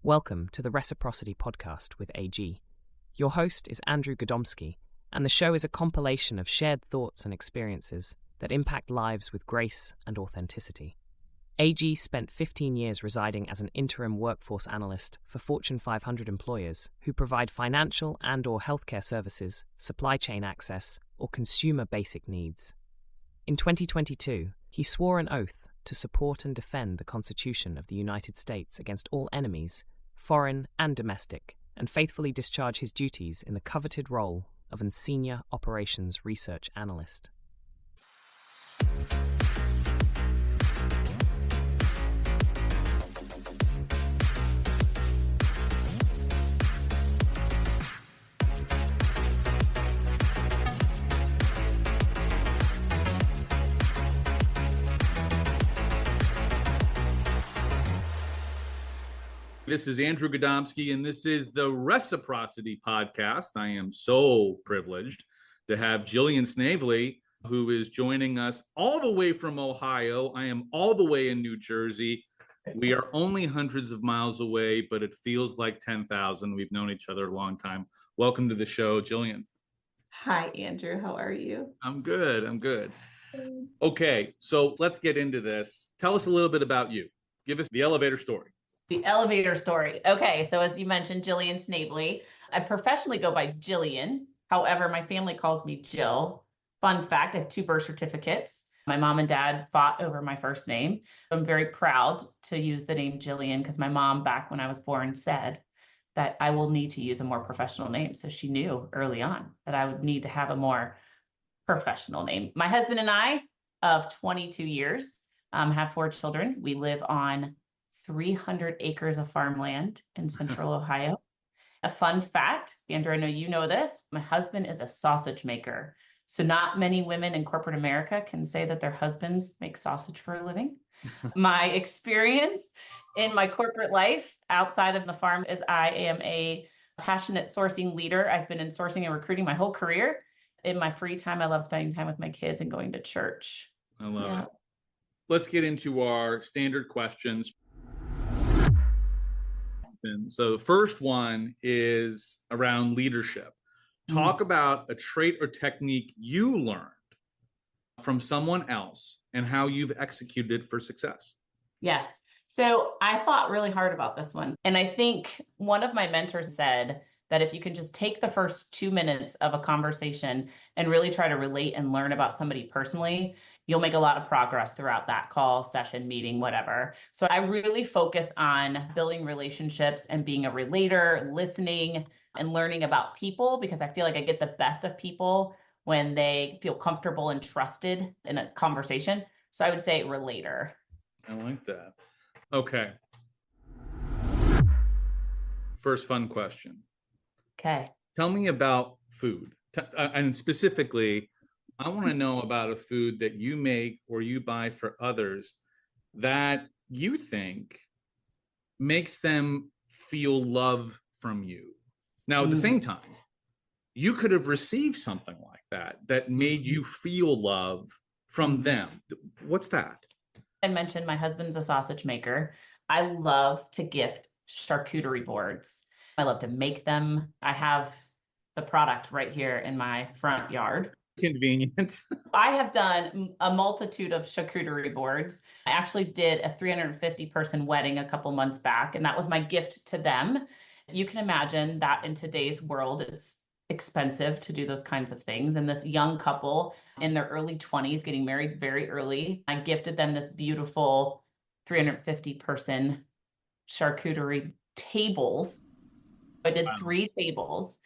Welcome to the Reciprocity podcast with AG. Your host is Andrew Godomsky, and the show is a compilation of shared thoughts and experiences that impact lives with grace and authenticity. AG spent 15 years residing as an interim workforce analyst for Fortune 500 employers who provide financial and/or healthcare services, supply chain access, or consumer basic needs. In 2022, he swore an oath to support and defend the Constitution of the United States against all enemies, foreign and domestic, and faithfully discharge his duties in the coveted role of a senior operations research analyst. This is Andrew Godomsky, and this is the Reciprocity podcast. I am so privileged to have Jillian Snavely, who is joining us all the way from Ohio. I am all the way in New Jersey. We are only hundreds of miles away, but it feels like 10,000. We've known each other a long time. Welcome to the show, Jillian. Hi, Andrew. How are you? I'm good. Okay, so let's get into this. Tell us a little bit about you. Give us the elevator story. The elevator story. Okay, so as you mentioned, Jillian Snavely. I professionally go by Jillian. However, my family calls me Jill. Fun fact, I have 2 birth certificates. My mom and dad fought over my first name. I'm very proud to use the name Jillian because my mom, back when I was born, said that I will need to use a more professional name. So she knew early on that I would need to have a more professional name. My husband and I, of 22 years, have 4 children. We live on 300 acres of farmland in central Ohio. A fun fact, Andrew, I know you know this, my husband is a sausage maker. So not many women in corporate America can say that their husbands make sausage for a living. My experience in my corporate life outside of the farm is I am a passionate sourcing leader. I've been in sourcing and recruiting my whole career. In my free time, I love spending time with my kids and going to church. I love it. Let's get into our standard questions. So the first one is around leadership. Talk about a trait or technique you learned from someone else and how you've executed it for success. Yes. So I thought really hard about this one. And I think one of my mentors said that if you can just take the first 2 minutes of a conversation and really try to relate and learn about somebody personally, you'll make a lot of progress throughout that call, session, meeting, whatever. So I really focus on building relationships and being a relator, listening and learning about people, because I feel like I get the best of people when they feel comfortable and trusted in a conversation. So I would say relator. I like that. Okay. First fun question. Okay. Tell me about food. And specifically, I want to know about a food that you make or you buy for others that you think makes them feel love from you. Now, at the same time, you could have received something like that made you feel love from them. What's that? I mentioned my husband's a sausage maker. I love to gift charcuterie boards. I love to make them. I have the product right here in my front yard. Convenient. I have done a multitude of charcuterie boards. I actually did a 350-person wedding a couple months back, and that was my gift to them. You can imagine that in today's world, it's expensive to do those kinds of things. And this young couple in their early 20s, getting married very early, I gifted them this beautiful 350-person charcuterie tables. I did 3 tables.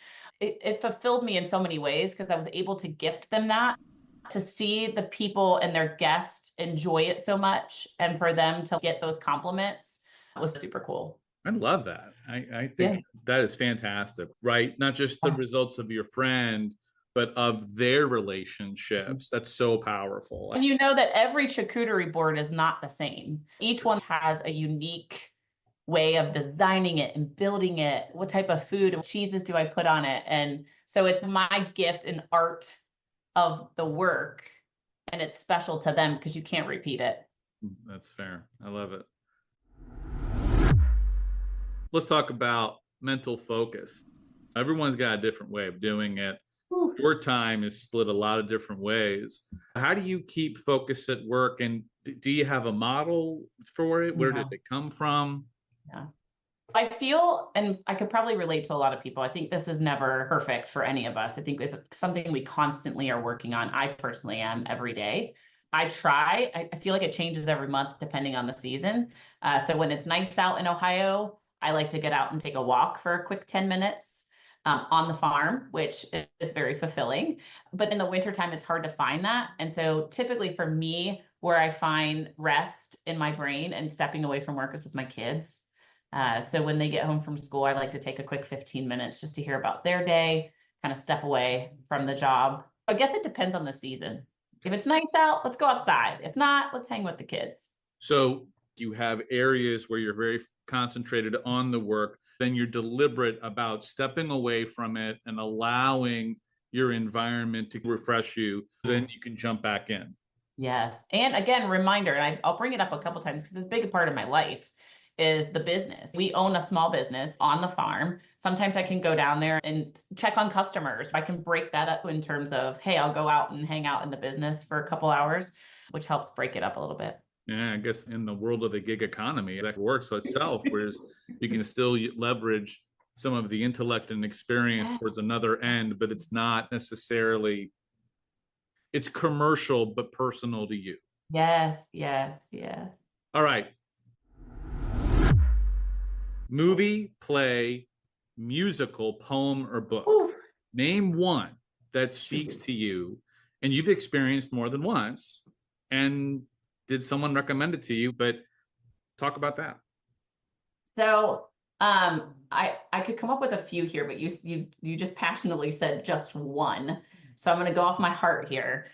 It fulfilled me in so many ways because I was able to gift them that, to see the people and their guests enjoy it so much, and for them to get those compliments was super cool. I love that. I think that is fantastic, right? Not just the results of your friend, but of their relationships. That's so powerful. And you know that every charcuterie board is not the same. Each one has a unique way of designing it and building it. What type of food and cheeses do I put on it? And so it's my gift and art of the work, and it's special to them because you can't repeat it. That's fair. I love it. Let's talk about mental focus. Everyone's got a different way of doing it. Whew. Your time is split a lot of different ways. How do you keep focus at work? And do you have a model for it? Where Yeah. did it come from? Yeah. I feel, and I could probably relate to a lot of people, I think this is never perfect for any of us. I think it's something we constantly are working on. I personally am every day. I feel like it changes every month depending on the season. So when it's nice out in Ohio, I like to get out and take a walk for a quick 10 minutes on the farm, which is very fulfilling. But in the wintertime, it's hard to find that. And so typically for me, where I find rest in my brain and stepping away from work is with my kids. So when they get home from school, I like to take a quick 15 minutes just to hear about their day, kind of step away from the job. I guess it depends on the season. If it's nice out, let's go outside. If not, let's hang with the kids. So you have areas where you're very concentrated on the work, then you're deliberate about stepping away from it and allowing your environment to refresh you. Then you can jump back in. Yes. And again, reminder, and I'll bring it up a couple times because it's a big part of my life, is the business. We own a small business on the farm. Sometimes I can go down there and check on customers. I can break that up in terms of, hey, I'll go out and hang out in the business for a couple hours, which helps break it up a little bit. Yeah, I guess in the world of the gig economy, that works itself, whereas you can still leverage some of the intellect and experience towards another end, but it's not necessarily, it's commercial, but personal to you. Yes, yes, yes. All right. Movie, play, musical, poem, or book. Ooh. Name one that speaks to you and you've experienced more than once. And did someone recommend it to you? But talk about that. So I could come up with a few here, but you just passionately said just one. So I'm going to go off my heart here.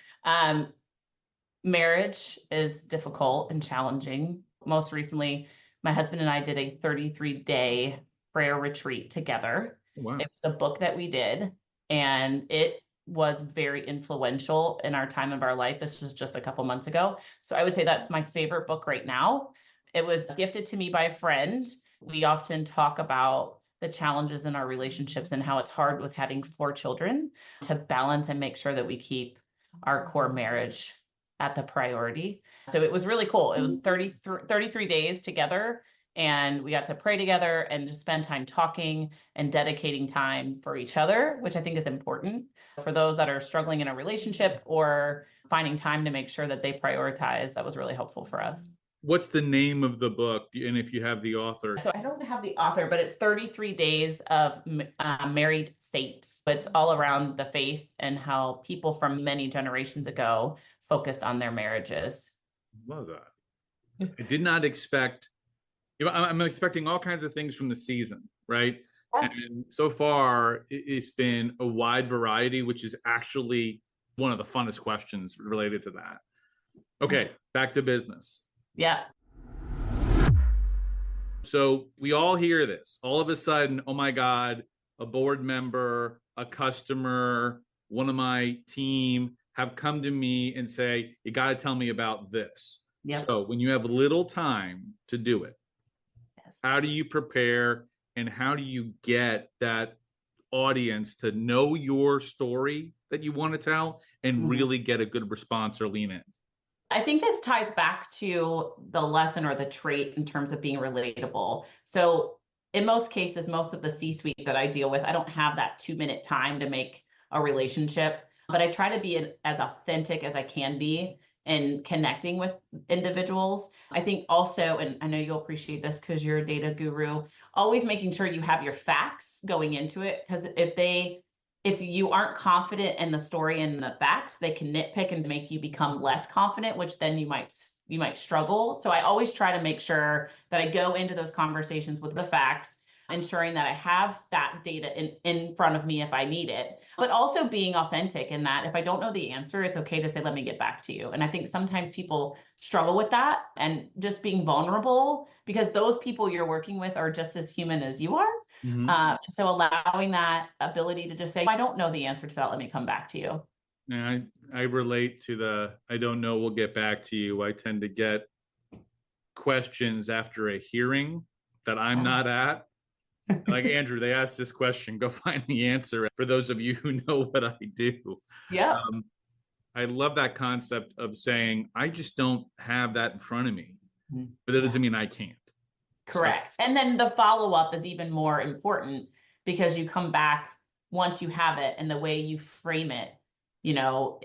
Marriage is difficult and challenging. Most recently, my husband and I did a 33-day prayer retreat together. Wow. It was a book that we did, and it was very influential in our time of our life. This was just a couple months ago. So I would say that's my favorite book right now. It was gifted to me by a friend. We often talk about the challenges in our relationships and how it's hard with having 4 children to balance and make sure that we keep our core marriage at the priority. So it was really cool. It was 33 days together, and we got to pray together and just spend time talking and dedicating time for each other, which I think is important for those that are struggling in a relationship or finding time to make sure that they prioritize. That was really helpful for us. What's the name of the book? And if you have the author? So I don't have the author, but it's 33 Days of Married Saints. It's all around the faith and how people from many generations ago focused on their marriages. Love that. I did not expect, I'm expecting all kinds of things from the season, right? Yeah. And so far, it's been a wide variety, which is actually one of the funnest questions related to that. Okay, back to business. Yeah. So we all hear this. All of a sudden, oh my God, a board member, a customer, one of my team have come to me and say, you got to tell me about this. Yep. So when you have little time to do it, yes, how do you prepare and how do you get that audience to know your story that you want to tell and really get a good response or lean in? I think this ties back to the lesson or the trait in terms of being relatable. So in most cases, most of the C-suite that I deal with, I don't have that 2-minute time to make a relationship, but I try to be as authentic as I can be in connecting with individuals. I think also, and I know you'll appreciate this because you're a data guru, always making sure you have your facts going into it. Because if you aren't confident in the story and the facts, they can nitpick and make you become less confident, which then you might struggle. So I always try to make sure that I go into those conversations with the facts, ensuring that I have that data in front of me if I need it, but also being authentic in that if I don't know the answer, it's okay to say, let me get back to you. And I think sometimes people struggle with that and just being vulnerable because those people you're working with are just as human as you are. So allowing that ability to just say, I don't know the answer to that, let me come back to you. Yeah, I relate to the, I don't know, we'll get back to you. I tend to get questions after a hearing that I'm not at. Like Andrew, they asked this question, go find the answer. For those of you who know what I do. Yeah. I love that concept of saying, I just don't have that in front of me, Mhm. but that Yeah. doesn't mean I can't. Correct. And then the follow-up is even more important because you come back once you have it, and the way you frame it,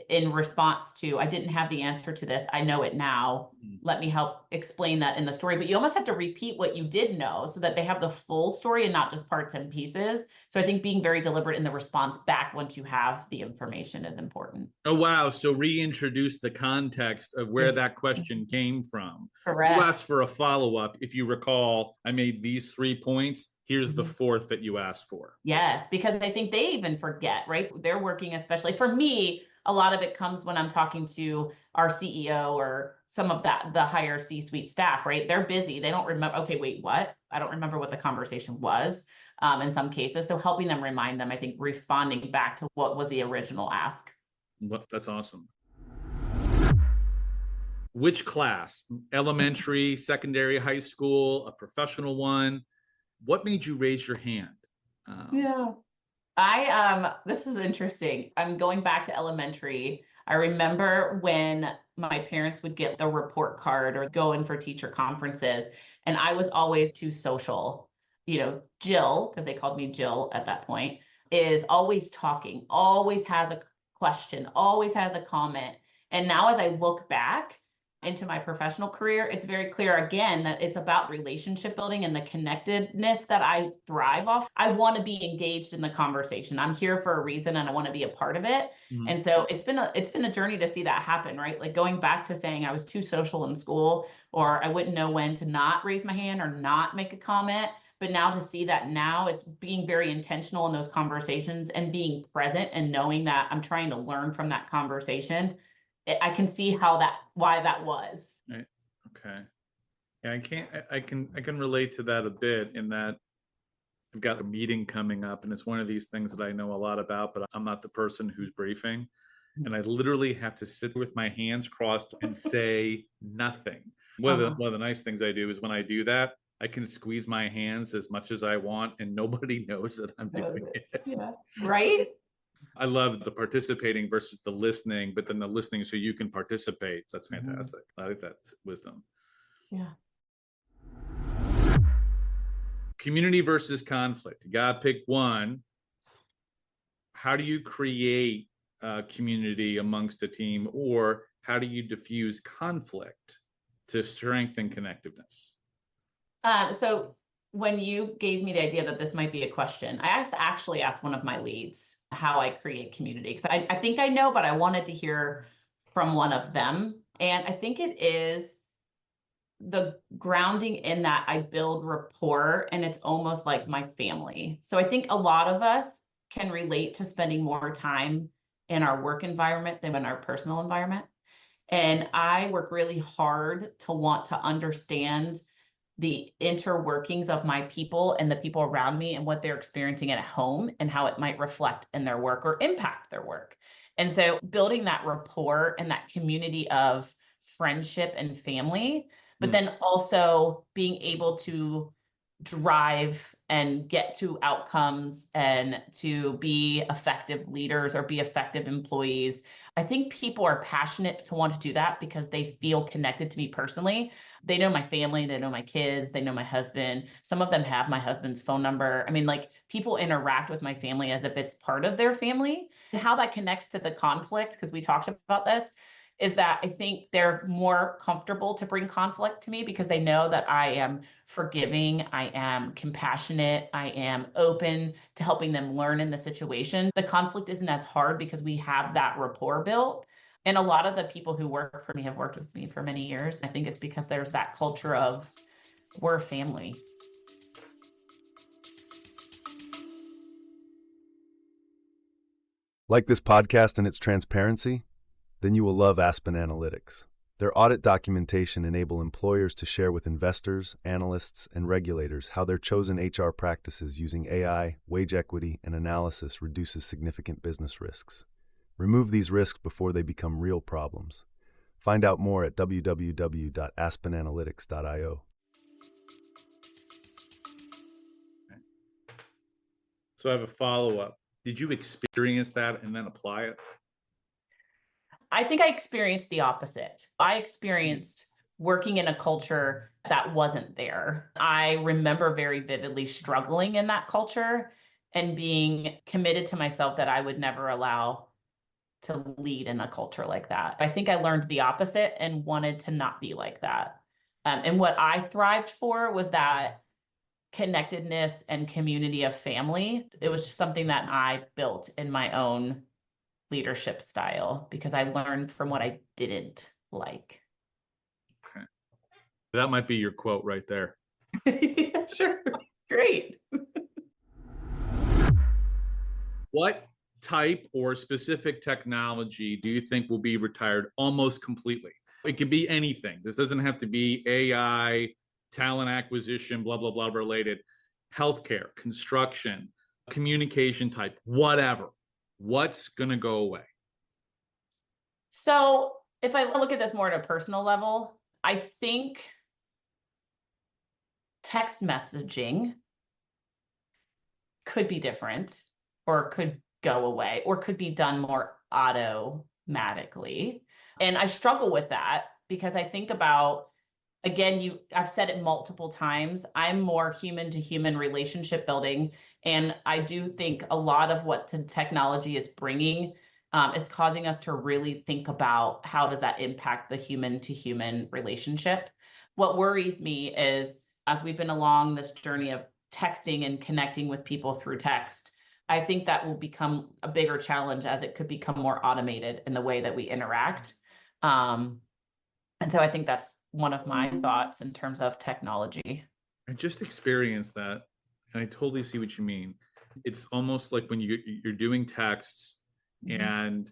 in response to, I didn't have the answer to this, I know it now. Let me help explain that in the story. But you almost have to repeat what you did know so that they have the full story and not just parts and pieces. So I think being very deliberate in the response back once you have the information is important. Oh, wow. So reintroduce the context of where that question came from. Correct. You asked for a follow-up. If you recall, I made these 3 points. Here's the fourth that you asked for. Yes, because I think they even forget, right? They're working, especially for me, a lot of it comes when I'm talking to our CEO or some of the higher C-suite staff, right? They're busy. They don't remember, okay, wait, what? I don't remember what the conversation was in some cases. So helping them remind them, I think responding back to what was the original ask. That's awesome. Which class? Elementary, secondary, high school, a professional one? What made you raise your hand? Yeah. This is interesting. I'm going back to elementary. I remember when my parents would get the report card or go in for teacher conferences, and I was always too social. Jill, because they called me Jill at that point, is always talking, always has a question, always has a comment. And now as I look back into my professional career, it's very clear again that it's about relationship building and the connectedness that I thrive off. I want to be engaged in the conversation. I'm here for a reason and I want to be a part of it. Mm-hmm. And so it's been a journey to see that happen, right? Like going back to saying I was too social in school, or I wouldn't know when to not raise my hand or not make a comment. But now to see that now it's being very intentional in those conversations and being present and knowing that I'm trying to learn from that conversation. I can see why that was. Right. Okay. Yeah, I can relate to that a bit in that I've got a meeting coming up and it's one of these things that I know a lot about, but I'm not the person who's briefing. And I literally have to sit with my hands crossed and say nothing. One of the nice things I do is when I do that, I can squeeze my hands as much as I want and nobody knows that I'm doing it. Yeah. Right? I love the participating versus the listening, but then the listening so you can participate. That's fantastic. I like that wisdom. Yeah. Community versus conflict. You got to pick one. How do you create community amongst a team, or how do you diffuse conflict to strengthen connectiveness? So when you gave me the idea that this might be a question, I actually asked one of my leads how I create community. Because I think I know, but I wanted to hear from one of them. And I think it is the grounding in that I build rapport and it's almost like my family. So I think a lot of us can relate to spending more time in our work environment than in our personal environment. And I work really hard to want to understand the interworkings of my people and the people around me and what they're experiencing at home and how it might reflect in their work or impact their work. And so building that rapport and that community of friendship and family, but then also being able to drive and get to outcomes and to be effective leaders or be effective employees. I think people are passionate to want to do that because they feel connected to me personally. They know my family, they know my kids, they know my husband. Some of them have my husband's phone number. I mean, like people interact with my family as if it's part of their family. And how that connects to the conflict, because we talked about this, is that I think they're more comfortable to bring conflict to me because they know that I am forgiving, I am compassionate, I am open to helping them learn in the situation. The conflict isn't as hard because we have that rapport built. And a lot of the people who work for me have worked with me for many years. I think it's because there's that culture of we're a family. Like this podcast and its transparency? Then you will love Aspen Analytics. Their audit documentation enable employers to share with investors, analysts, and regulators how their chosen HR practices using AI, wage equity, and analysis reduces significant business risks. Remove these risks before they become real problems. Find out more at www.aspenanalytics.io. So I have a follow-up. Did you experience that and then apply it? I think I experienced the opposite. I experienced working in a culture that wasn't there. I remember very vividly struggling in that culture and being committed to myself that I would never allow to lead in a culture like that. I think I learned the opposite and wanted to not be like that. And what I thrived for was that connectedness and community of family. It was just something that I built in my own leadership style because I learned from what I didn't like. Okay. That might be your quote right there. Yeah, sure. Great. What type or specific technology do you think will be retired almost completely? It could be anything. This doesn't have to be AI, talent acquisition, blah, blah, blah related. Healthcare, construction, communication type, whatever. What's going to go away? So if I look at this more at a personal level, I think text messaging could be different or could go away or could be done more automatically. And I struggle with that because I think about, again, I've said it multiple times, I'm more human to human relationship building. And I do think a lot of what technology is bringing is causing us to really think about how does that impact the human to human relationship. What worries me is as we've been along this journey of texting and connecting with people through text, I think that will become a bigger challenge as it could become more automated in the way that we interact. And so I think that's one of my thoughts in terms of technology. I just experienced that, and I totally see what you mean. It's almost like when you're doing texts and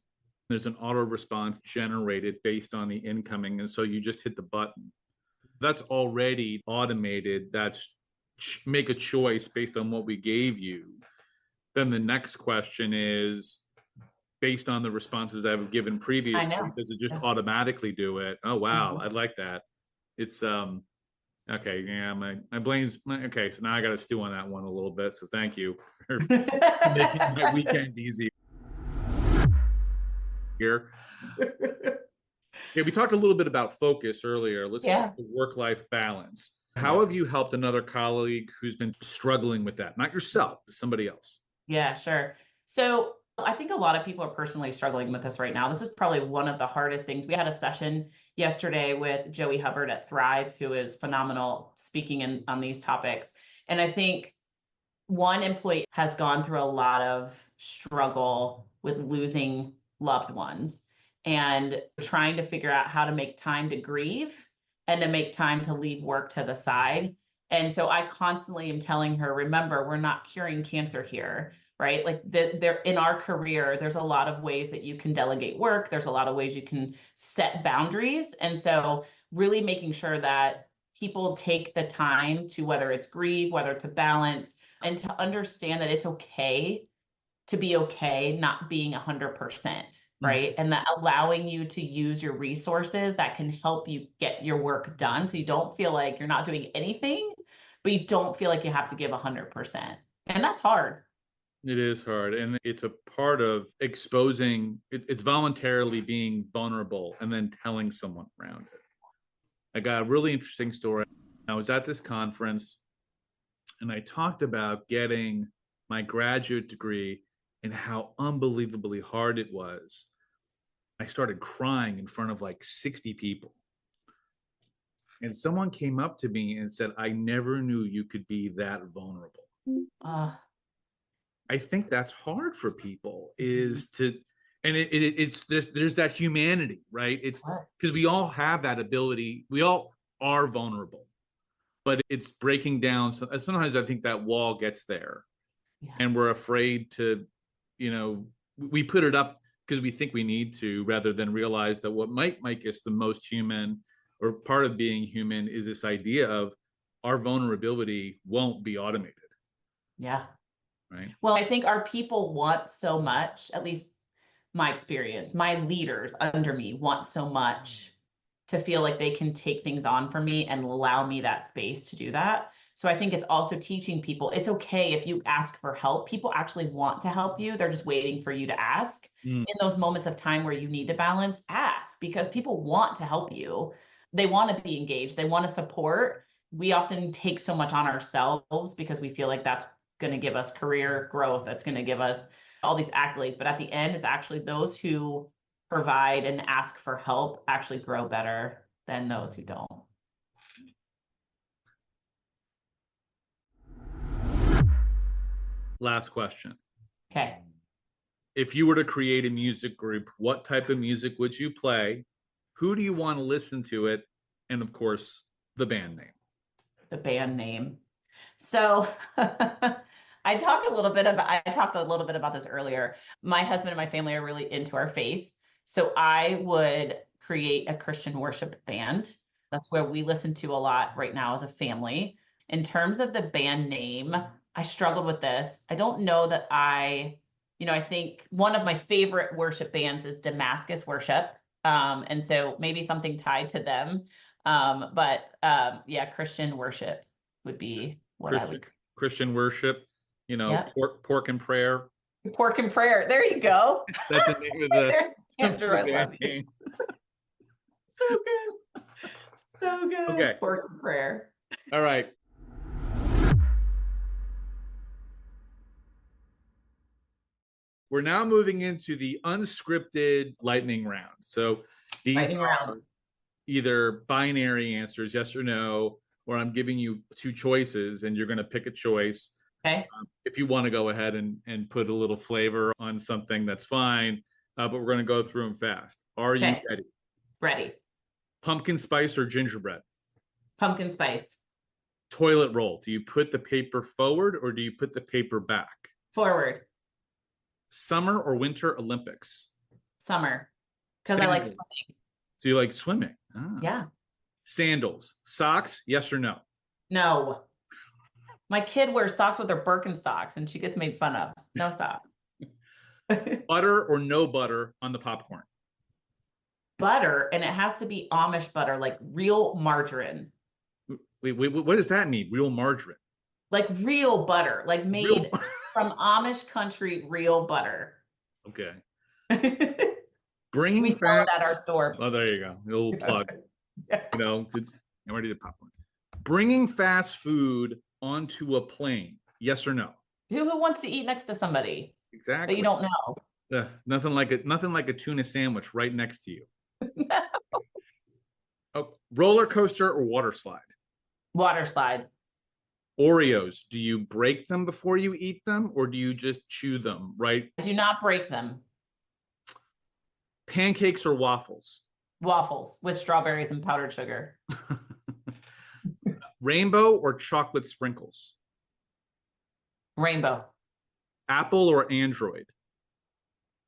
there's an auto response generated based on the incoming, and so you just hit the button. That's already automated. That's make a choice based on what we gave you. Then the next question is, based on the responses I've given previously, does it just automatically do it? Oh, wow. I like that. It's, okay. Yeah. My brain's, okay. So now I got to stew on that one a little bit. So thank you for making my weekend easy here. Yeah. We talked a little bit about focus earlier. Let's talk work-life balance. How have you helped another colleague who's been struggling with that? Not yourself, but somebody else. Yeah, sure. So I think a lot of people are personally struggling with this right now. This is probably one of the hardest things. We had a session yesterday with Joey Hubbard at Thrive, who is phenomenal speaking on these topics. And I think one employee has gone through a lot of struggle with losing loved ones and trying to figure out how to make time to grieve and to make time to leave work to the side. And so I constantly am telling her, remember, we're not curing cancer here, right? Like there in our career, there's a lot of ways that you can delegate work. There's a lot of ways you can set boundaries. And so really making sure that people take the time to, whether it's grieve, whether to balance, and to understand that it's okay to be okay not being 100%, right? And that allowing you to use your resources that can help you get your work done so you don't feel like you're not doing anything, but you don't feel like you have to give 100%. And that's hard. It is hard. And it's a part of exposing, it's voluntarily being vulnerable and then telling someone around it. I got a really interesting story. I was at this conference and I talked about getting my graduate degree and how unbelievably hard it was. I started crying in front of like 60 people. And someone came up to me and said, I never knew you could be that vulnerable. I think that's hard for people is to, and it's there's that humanity, right? It's because we all have that ability. We all are vulnerable, but it's breaking down. So sometimes I think that wall gets there and we're afraid to, we put it up because we think we need to, rather than realize that what might make us the most human or part of being human is this idea of our vulnerability won't be automated. Yeah. Right. Well, I think our people want so much, at least my experience, my leaders under me want so much to feel like they can take things on for me and allow me that space to do that. So I think it's also teaching people it's okay if you ask for help. People actually want to help you. They're just waiting for you to ask. In those moments of time where you need to balance, ask, because people want to help you. They want to be engaged. They want to support. We often take so much on ourselves because we feel like that's going to give us career growth. That's going to give us all these accolades. But at the end, it's actually those who provide and ask for help actually grow better than those who don't. Last question. Okay. If you were to create a music group, what type of music would you play? Who do you want to listen to it? And of course, the band name. The band name. So I talked a little bit about this earlier. My husband and my family are really into our faith. So I would create a Christian worship band. That's where we listen to a lot right now as a family. In terms of the band name, I struggled with this. I don't know that I think one of my favorite worship bands is Damascus Worship. And so maybe something tied to them. Christian worship would be what I would. Christian worship, Yep. pork and prayer. Pork and prayer. There you go. That's the name of the Andrew, I love you. name. So good. So good. Okay. Pork and prayer. All right. We're now moving into the unscripted lightning round. So these are either binary answers, yes or no, or I'm giving you two choices and you're going to pick a choice. Okay. If you want to go ahead and put a little flavor on something, that's fine. But we're going to go through them fast. Are you ready? Ready. Pumpkin spice or gingerbread? Pumpkin spice. Toilet roll. Do you put the paper forward or do you put the paper back? Forward. Summer or winter Olympics? Summer. Because I like swimming. So you like swimming? Ah. Yeah. Sandals. Socks, yes or no? No. My kid wears socks with her Birkenstocks and she gets made fun of. No sock. Butter or no butter on the popcorn? Butter, and it has to be Amish butter, like real margarine. Wait, what does that mean? Real margarine? Like real butter, like made from Amish country, real butter. Okay. We sell it at our store. Oh, there you go. A little plug. I'm ready to popcorn. Bringing fast food onto a plane, yes or no? Who wants to eat next to somebody? Exactly. That you don't know. Nothing like a tuna sandwich right next to you. No. Oh, roller coaster or water slide? Water slide. Oreos, do you break them before you eat them or do you just chew them, right? I do not break them. Pancakes or waffles? Waffles with strawberries and powdered sugar. Rainbow or chocolate sprinkles? Rainbow. Apple or Android?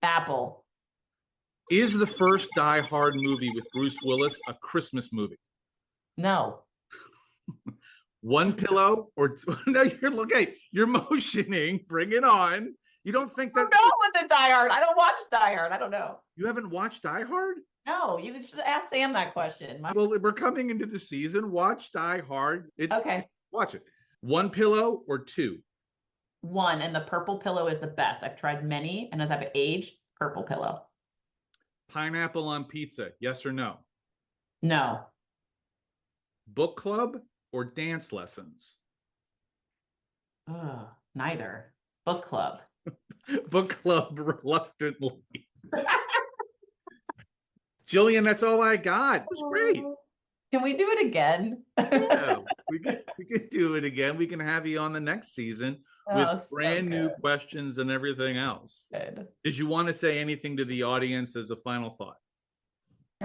Apple. Is the first Die Hard movie with Bruce Willis a Christmas movie? No. One pillow or no? You're motioning. Bring it on. You don't think that? I don't know what the Die Hard. I don't watch Die Hard. I don't know. You haven't watched Die Hard? No, you should ask Sam that question. Well, we're coming into the season. Watch Die Hard. Okay. Watch it. One pillow or two? One, and the purple pillow is the best. I've tried many, and as I've aged, purple pillow. Pineapple on pizza, yes or no? No. Book club or dance lessons? Neither. Book club. Book club reluctantly. Jillian, that's all I got. It's great. Can we do it again? Yeah, we can do it again. We can have you on the next season with brand new questions and everything else. Good. Did you want to say anything to the audience as a final thought?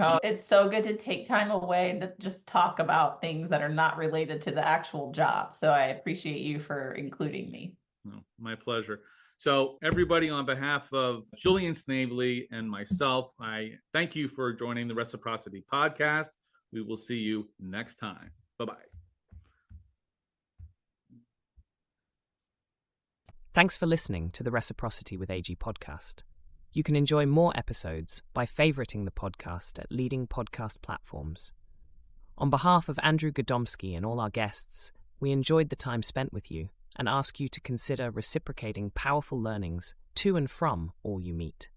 Oh, it's so good to take time away and to just talk about things that are not related to the actual job. So I appreciate you for including me. Oh, my pleasure. So everybody, on behalf of Jillian Snavely and myself, I thank you for joining the Reciprocity podcast. We will see you next time. Bye-bye. Thanks for listening to the Reciprocity with AG podcast. You can enjoy more episodes by favoriting the podcast at leading podcast platforms. On behalf of Andrew Godomsky and all our guests, we enjoyed the time spent with you and ask you to consider reciprocating powerful learnings to and from all you meet.